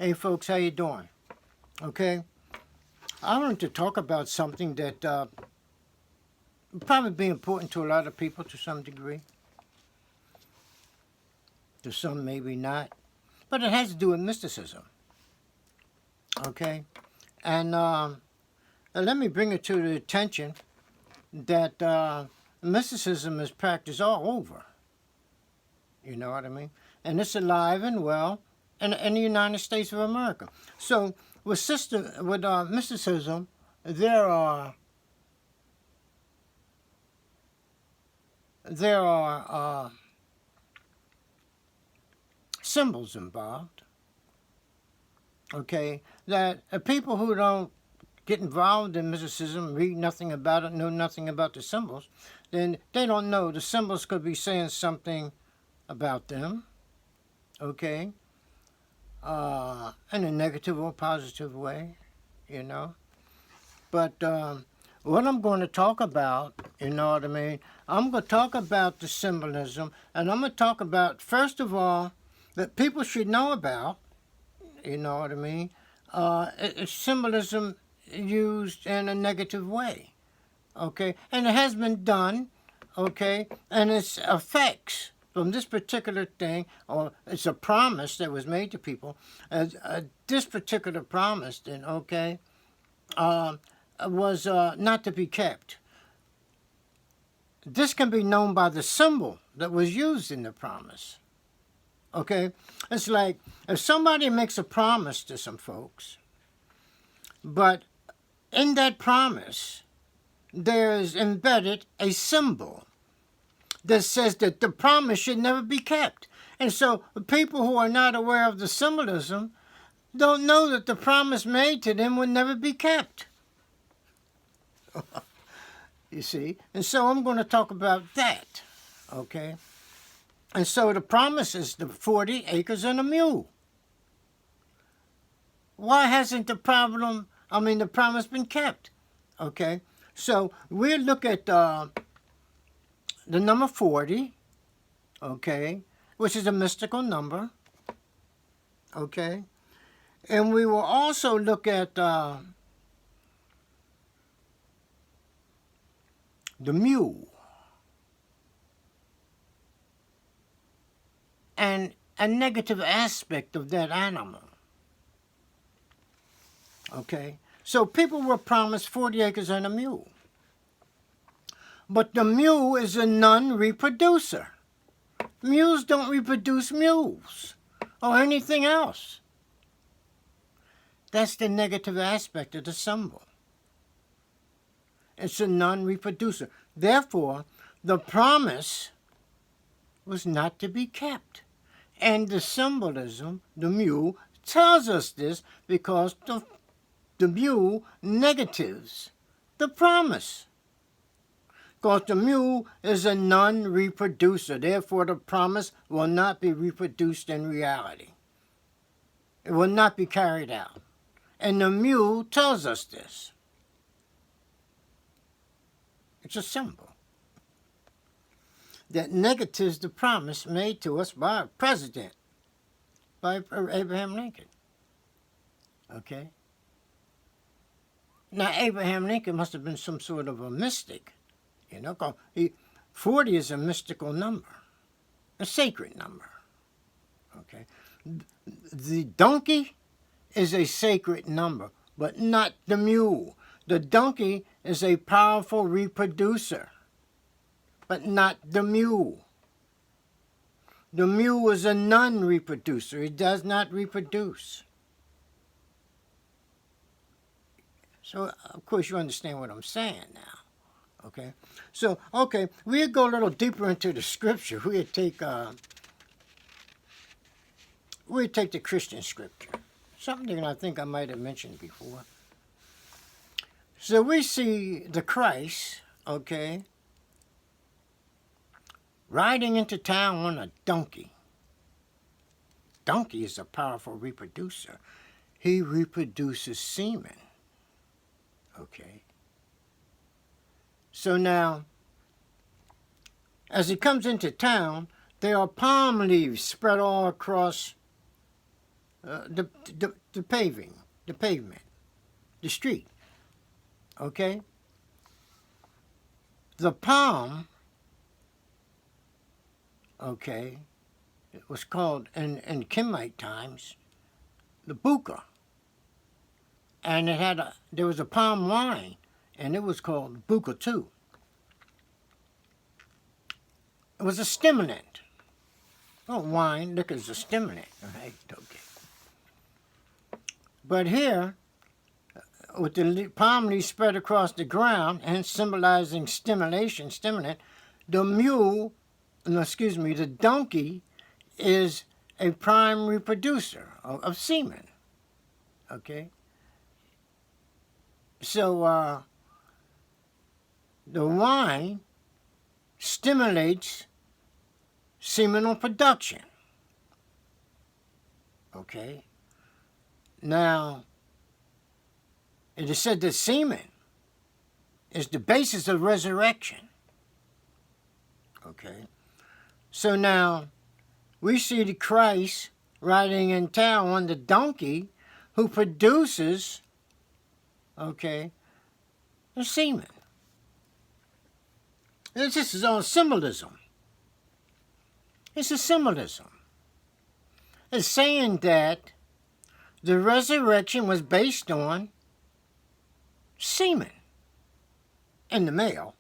Hey folks, how you doing? Okay, I wanted to talk about something that would probably be important to a lot of people to some degree. To some, maybe not. But it has to do with mysticism. Okay, and let me bring it to the attention that mysticism is practiced all over. You know what I mean? And it's alive and well in the United States of America. So with mysticism, there are there are symbols involved. Okay, that people who don't get involved in mysticism, read nothing about it, know nothing about the symbols, then they don't know the symbols could be saying something about them. Okay, in a negative or positive way, you know. But what I'm going to talk about, you know what I mean? I'm going to talk about the symbolism, and I'm going to talk about, first of all, that people should know about, you know what I mean? It's symbolism used in a negative way, okay? And it has been done, okay? And its effects from this particular thing, or it's a promise that was made to people, this particular promise, then, okay, was not to be kept. This can be known by the symbol that was used in the promise. Okay? It's like if somebody makes a promise to some folks, but in that promise, there is embedded a symbol that says that the promise should never be kept. And so people who are not aware of the symbolism don't know that the promise made to them would never be kept. You see? And so I'm going to talk about that. Okay? And so the promise is the 40 acres and a mule. Why hasn't the promise been kept? Okay? So we'll look at the number 40, okay, which is a mystical number, okay? And we will also look at the mule and a negative aspect of that animal. Okay? So people were promised 40 acres and a mule. But the mule is a non-reproducer. Mules don't reproduce mules or anything else. That's the negative aspect of the symbol. It's a non-reproducer. Therefore, the promise was not to be kept. And the symbolism, the mule, tells us this because the mule negatives the promise. Because the mule is a non-reproducer. Therefore, the promise will not be reproduced in reality. It will not be carried out. And the mule tells us this. It's a symbol that negatives the promise made to us by a president, by Abraham Lincoln. Okay? Now, Abraham Lincoln must have been some sort of a mystic, you know, because 40 is a mystical number, a sacred number. Okay? The donkey is a sacred number, but not the mule. The donkey is a powerful reproducer, but not the mule. The mule is a non-reproducer. It does not reproduce. So, of course, you understand what I'm saying now. Okay? So, okay, we'll go a little deeper into the scripture. We'll take the Christian scripture. Something that I think I might have mentioned before. So we see the Christ, okay, riding into town on a donkey. Donkey is a powerful reproducer. He reproduces semen. Okay. So now, as he comes into town, there are palm leaves spread all across the pavement, the street. Okay? The palm, okay, it was called in Kimite times, the buka. And there was a palm wine, and it was called buka too. It was a stimulant. Oh, wine, liquor is a stimulant, right? Okay. But here, with the palm leaf spread across the ground and symbolizing stimulation, stimulant, the donkey is a primary producer of semen. Okay? So the wine stimulates seminal production. Okay? Now, it is said that semen is the basis of resurrection. Okay? So now, we see the Christ riding in town on the donkey who produces, okay, the semen. This is all symbolism. It's a symbolism. It's saying that the resurrection was based on semen in the male,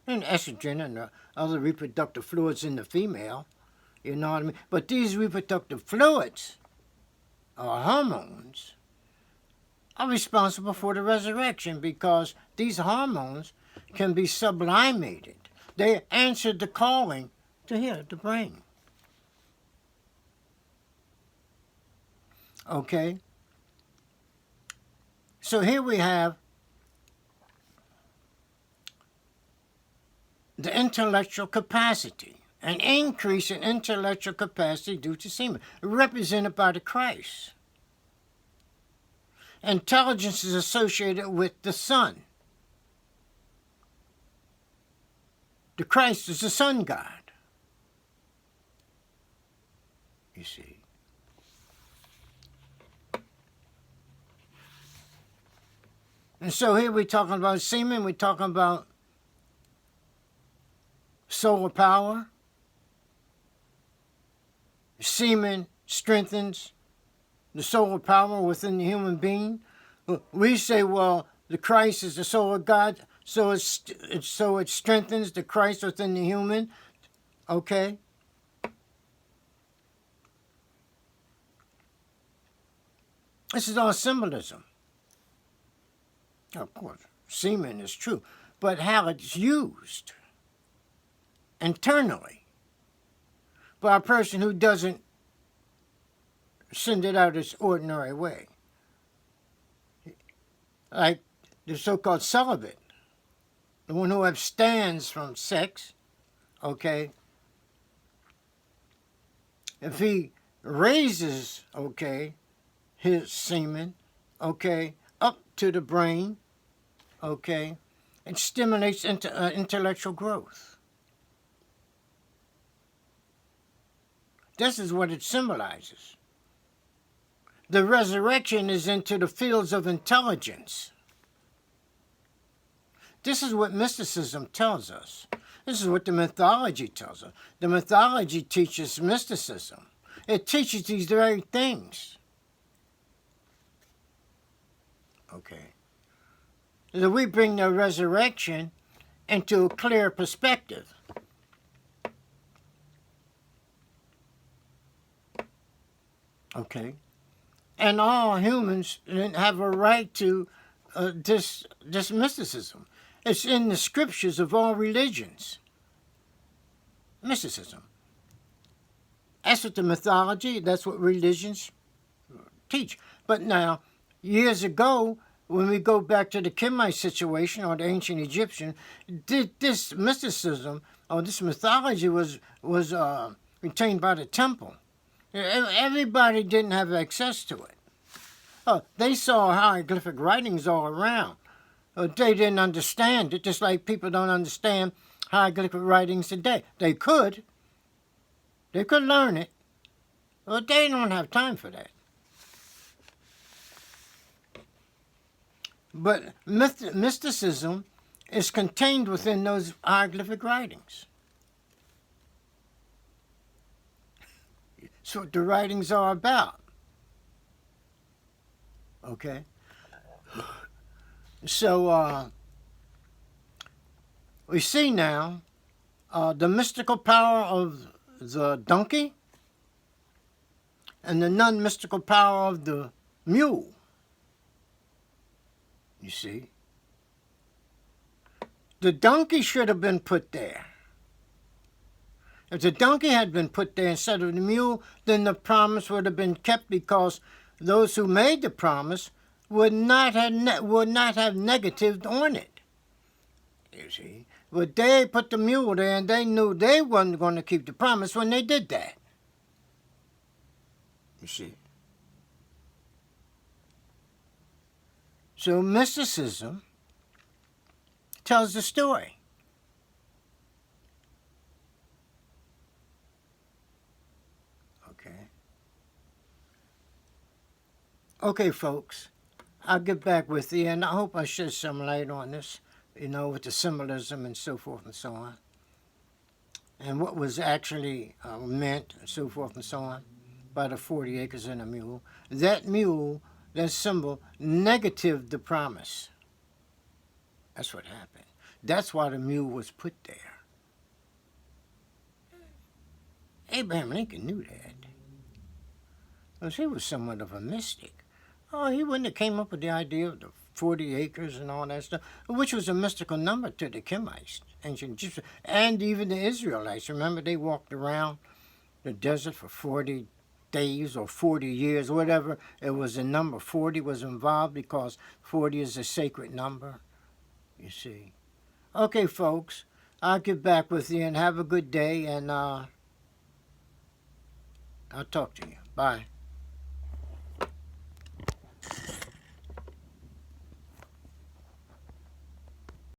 and estrogen and the other reproductive fluids in the female, you know what I mean? But these reproductive fluids, or hormones, are responsible for the resurrection because these hormones can be sublimated. They answered the calling to hear the brain. Okay? So here we have the intellectual capacity, an increase in intellectual capacity due to semen, represented by the Christ. Intelligence is associated with the sun. The Christ is the sun god. You see. And so here we're talking about semen, we're talking about solar power. Semen strengthens the solar power within the human being. We say, well, the Christ is the soul of God, so it strengthens the Christ within the human. Okay? This is all symbolism. Of course, semen is true, but how it's used internally by a person who doesn't send it out its ordinary way. Like the so-called celibate, the one who abstains from sex, okay, if he raises, okay, his semen, okay, up to the brain, okay, it stimulates intellectual growth. This is what it symbolizes. The resurrection is into the fields of intelligence. This is what mysticism tells us. This is what the mythology tells us. The mythology teaches mysticism. It teaches these very things. Okay. So we bring the resurrection into a clear perspective. Okay. And all humans have a right to this mysticism. It's in the scriptures of all religions. Mysticism. That's what the mythology, that's what religions teach. But now, years ago, when we go back to the Kimite situation or the ancient Egyptian, this mysticism or this mythology was retained by the temple. Everybody didn't have access to it. They saw hieroglyphic writings all around. They didn't understand it, just like people don't understand hieroglyphic writings today. They could learn it, but they don't have time for that. But mysticism is contained within those hieroglyphic writings. That's what the writings are about. Okay? So we see now the mystical power of the donkey and the non-mystical power of the mule. You see? The donkey should have been put there. If the donkey had been put there instead of the mule, then the promise would have been kept, because those who made the promise would not have negatived on it. You see? But they put the mule there, and they knew they weren't going to keep the promise when they did that. You see? So mysticism tells the story. Okay, folks, I'll get back with you, and I hope I shed some light on this, with the symbolism and so forth and so on, and what was actually meant, and so forth and so on, by the 40 acres and a mule. That mule, that symbol, negatived the promise. That's what happened. That's why the mule was put there. Abraham Lincoln knew that, because he was somewhat of a mystic. Oh, he wouldn't have came up with the idea of the 40 acres and all that stuff, which was a mystical number to the Kemites, ancient Egyptians, and even the Israelites. Remember, they walked around the desert for 40 days or 40 years, whatever. It was a number. 40 was involved because 40 is a sacred number, you see. Okay, folks, I'll get back with you, and have a good day, and I'll talk to you. Bye.